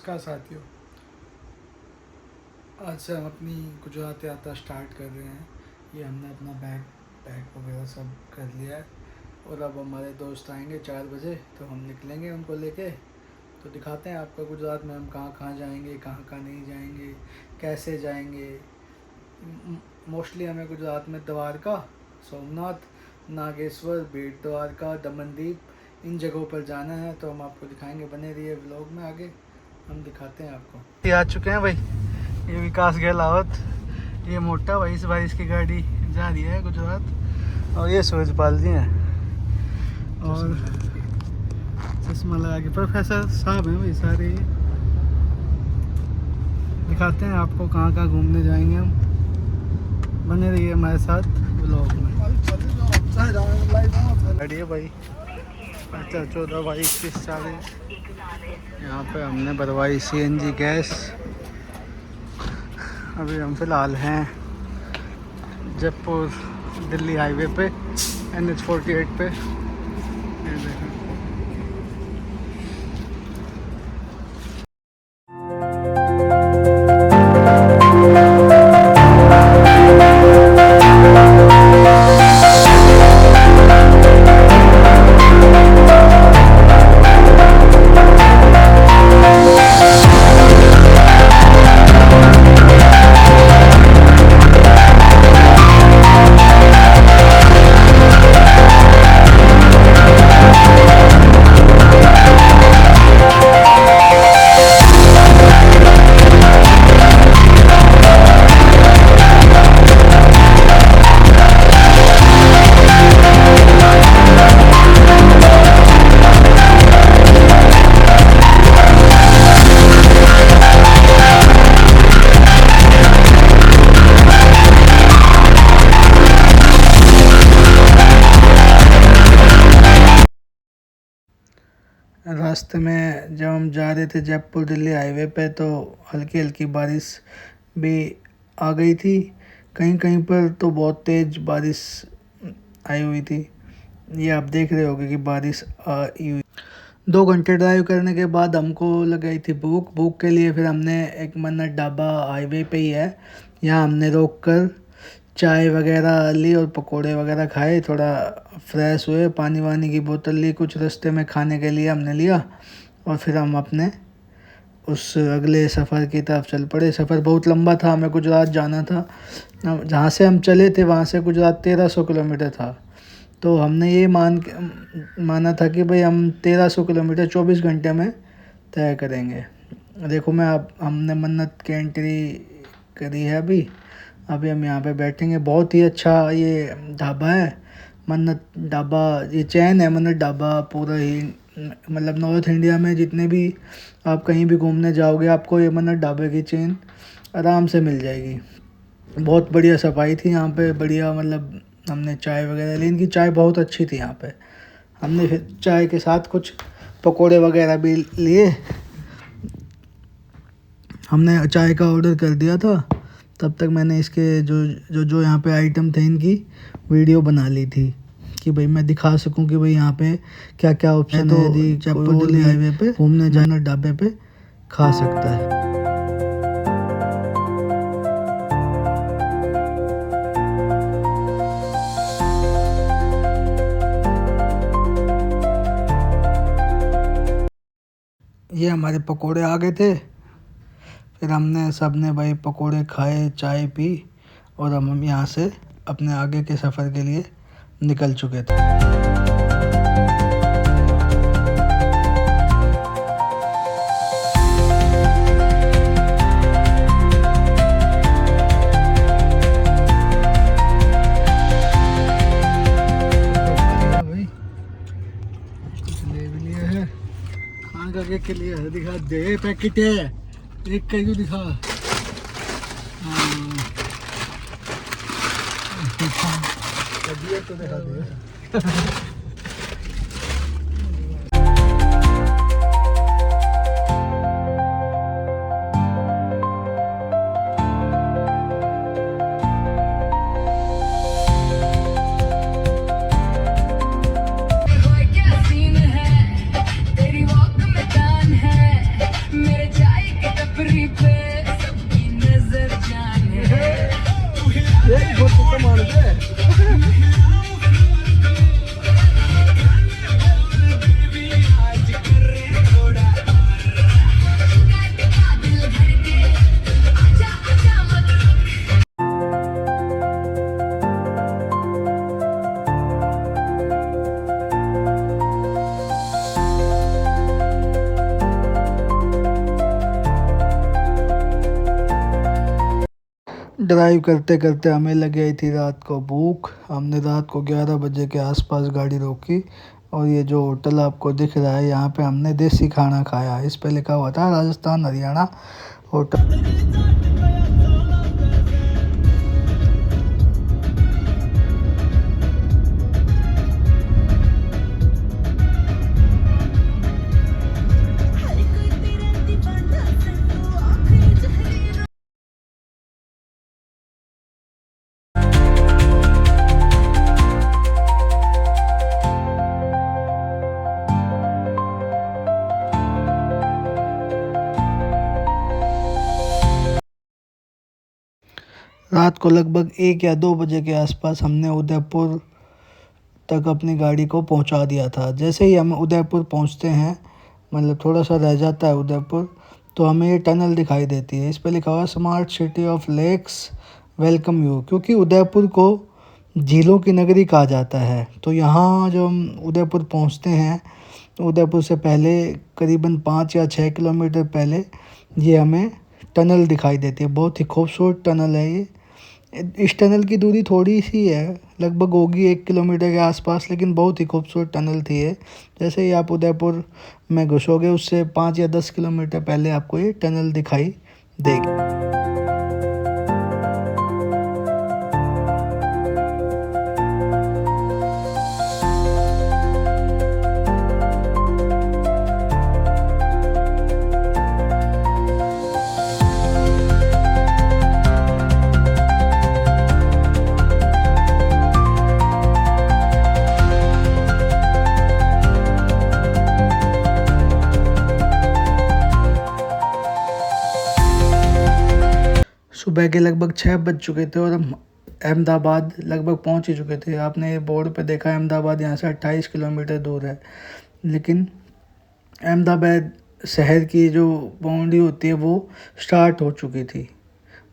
नमस्कार साथियों, आज से हम अपनी गुजरात यात्रा स्टार्ट कर रहे हैं। ये हमने अपना बैग वगैरह सब कर लिया है और अब हमारे दोस्त आएंगे 4 बजे, तो हम निकलेंगे उनको लेके। तो दिखाते हैं आपको गुजरात में हम कहाँ कहाँ जाएंगे, कहाँ कहाँ नहीं जाएंगे, कैसे जाएंगे। मोस्टली हमें गुजरात में द्वारका, सोमनाथ, नागेश्वर, बेट द्वारका, दमनदीप, इन जगहों पर जाना है। तो हम आपको दिखाएंगे, बने रहिए व्लॉग में, आगे हम दिखाते हैं आपको। ये आ चुके हैं भाई, ये विकास गहलावत, ये मोटा भाई, इस भाई इसकी गाड़ी जा रही है गुजरात, और ये सूरजपाल जी हैं और चश्मा लगा के प्रोफेसर साहब हैं भाई सारे। दिखाते हैं आपको कहाँ कहाँ घूमने जाएंगे हम, बने रहिए हमारे साथ व्लॉग में। गाड़ी भाई 14 बाई 21 यहाँ पे हमने भरवाई CNG गैस। अभी हम फ़िलहाल हैं जयपुर दिल्ली हाईवे पे, NH48 पे। ये देखें, रास्ते में जब हम जा रहे थे जयपुर दिल्ली हाईवे पे, तो हल्की हल्की बारिश भी आ गई थी। कहीं कहीं पर तो बहुत तेज़ बारिश आई हुई थी। ये आप देख रहे होगे कि बारिश आई हुई। 2 घंटे ड्राइव करने के बाद हमको लगाई थी भूख के लिए फिर हमने एक मन्नत ढाबा हाईवे पे ही है, यहाँ हमने रोक कर चाय वगैरह ली और पकोड़े वगैरह खाए, थोड़ा फ्रेश हुए, पानी वानी की बोतल ली, कुछ रास्ते में खाने के लिए हमने लिया और फिर हम अपने उस अगले सफ़र की तरफ चल पड़े। सफ़र बहुत लंबा था, हमें गुजरात जाना था। जहाँ से हम चले थे वहाँ से गुजरात 1300 किलोमीटर था। तो हमने ये माना था कि भाई हम 1300 किलोमीटर 24 घंटे में तय करेंगे। देखो हमने मन्नत की एंट्री करी है अभी हम यहाँ पे बैठेंगे। बहुत ही अच्छा ये ढाबा है, मन्नत ढाबा, ये चैन है मन्नत ढाबा। पूरा ही मतलब नॉर्थ इंडिया में जितने भी आप कहीं भी घूमने जाओगे, आपको ये मन्नत ढाबे की चेन आराम से मिल जाएगी। बहुत बढ़िया सफाई थी यहाँ पे, बढ़िया। मतलब हमने चाय वगैरह ली, इनकी चाय बहुत अच्छी थी यहाँ पे। हमने फिर चाय के साथ कुछ पकोड़े वगैरह भी लिए। हमने चाय का ऑर्डर कर दिया था, तब तक मैंने इसके जो यहाँ पे आइटम थे इनकी वीडियो बना ली थी कि भाई मैं दिखा सकूं कि भाई यहाँ पे क्या क्या ऑप्शन है। यदि जयपुर दिल्ली हाईवे पे घूमने जाना ढाबे पे खा सकता है। ये हमारे पकोड़े आ गए थे, फिर हमने सब ने भाई पकोड़े खाए, चाय पी और हम यहाँ से अपने आगे के सफ़र के लिए निकल चुके थे। भाई कुछ ले भी लिया है, खाने का के लिए है, दिखा दे पैकेट है एक का ही दिखा। तो दिखा दे। मेरे ड्राइव करते करते हमें लग गई थी रात को भूख। हमने रात को 11 बजे के आसपास गाड़ी रोकी और ये जो होटल आपको दिख रहा है यहाँ पे हमने देसी खाना खाया। इस पे लिखा हुआ था राजस्थान हरियाणा होटल। रात को लगभग 1 या 2 बजे के आसपास हमने उदयपुर तक अपनी गाड़ी को पहुंचा दिया था। जैसे ही हम उदयपुर पहुंचते हैं, मतलब थोड़ा सा रह जाता है उदयपुर, तो हमें ये टनल दिखाई देती है। इस पे लिखा हुआ है smart city of lakes welcome you, क्योंकि उदयपुर को झीलों की नगरी कहा जाता है। तो यहाँ जब हम उदयपुर पहुँचते हैं, तो उदयपुर से पहले करीबन 5 या 6 किलोमीटर पहले ये हमें टनल दिखाई देती है। बहुत ही खूबसूरत टनल है ये। इस टनल की दूरी थोड़ी सी है, लगभग होगी 1 किलोमीटर के आसपास, लेकिन बहुत ही खूबसूरत टनल थी ये। जैसे ही आप उदयपुर में घुसोगे उससे 5 या 10 किलोमीटर पहले आपको ये टनल दिखाई देगी। सुबह के लगभग 6 बज चुके थे और हम अहमदाबाद लगभग पहुंच ही चुके थे। आपने ये बोर्ड पे देखा अहमदाबाद यहाँ से 28 किलोमीटर दूर है, लेकिन अहमदाबाद शहर की जो बाउंड्री होती है वो स्टार्ट हो चुकी थी।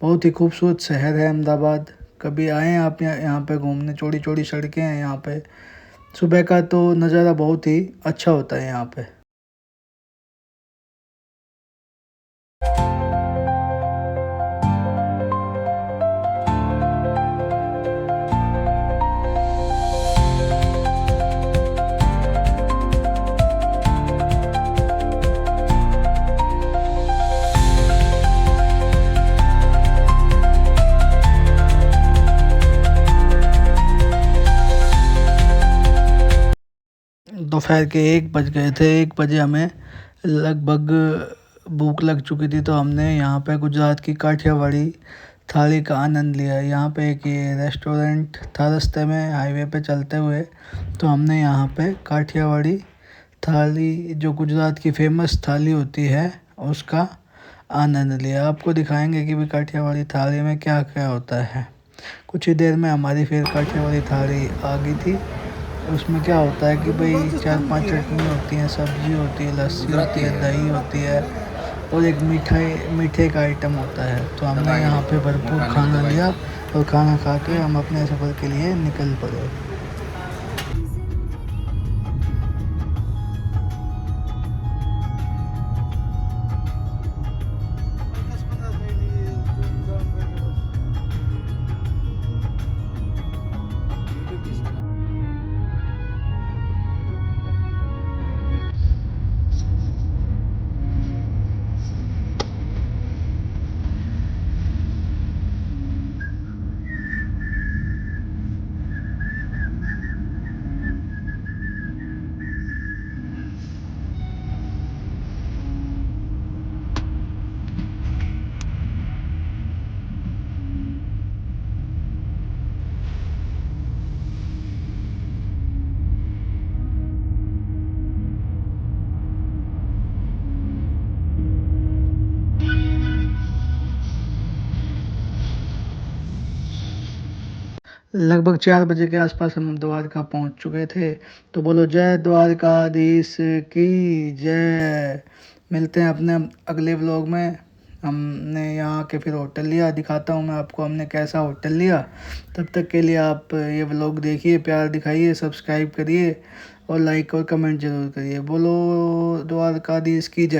बहुत ही खूबसूरत शहर है अहमदाबाद। कभी आएँ आप यहाँ पे घूमने, चौड़ी चौड़ी सड़कें हैं यहाँ पे। सुबह का तो नज़ारा बहुत ही अच्छा होता है यहाँ पे। दोपहर के 1 बज गए थे। 1 बजे हमें लगभग भूख लग चुकी थी, तो हमने यहाँ पे गुजरात की काठियावाड़ी थाली का आनंद लिया। यहाँ पे एक ये रेस्टोरेंट था रास्ते में, हाईवे पे चलते हुए, तो हमने यहाँ पे काठियावाड़ी थाली, जो गुजरात की फेमस थाली होती है, उसका आनंद लिया। आपको दिखाएंगे कि भी काठियावाड़ी थाली में क्या क्या होता है। कुछ ही देर में हमारी फिर काठियावाड़ी थाली आ गई थी। उसमें क्या होता है कि भाई 4-5 चटनी होती हैं, सब्जी होती है, लस्सी होती है, दही होती है और एक मीठे का आइटम होता है। तो हमने यहाँ पे भरपूर खाना लिया और खाना खा के हम अपने सफ़र के लिए निकल पड़े। लगभग 4 बजे के आसपास हम द्वारका पहुंच चुके थे। तो बोलो जय द्वारकाधीश की जय। मिलते हैं अपने अगले व्लॉग में। हमने यहाँ के फिर होटल लिया, दिखाता हूँ मैं आपको हमने कैसा होटल लिया। तब तक के लिए आप ये व्लॉग देखिए, प्यार दिखाइए, सब्सक्राइब करिए और लाइक और कमेंट ज़रूर करिए। बोलो द्वारकाधीश की जय।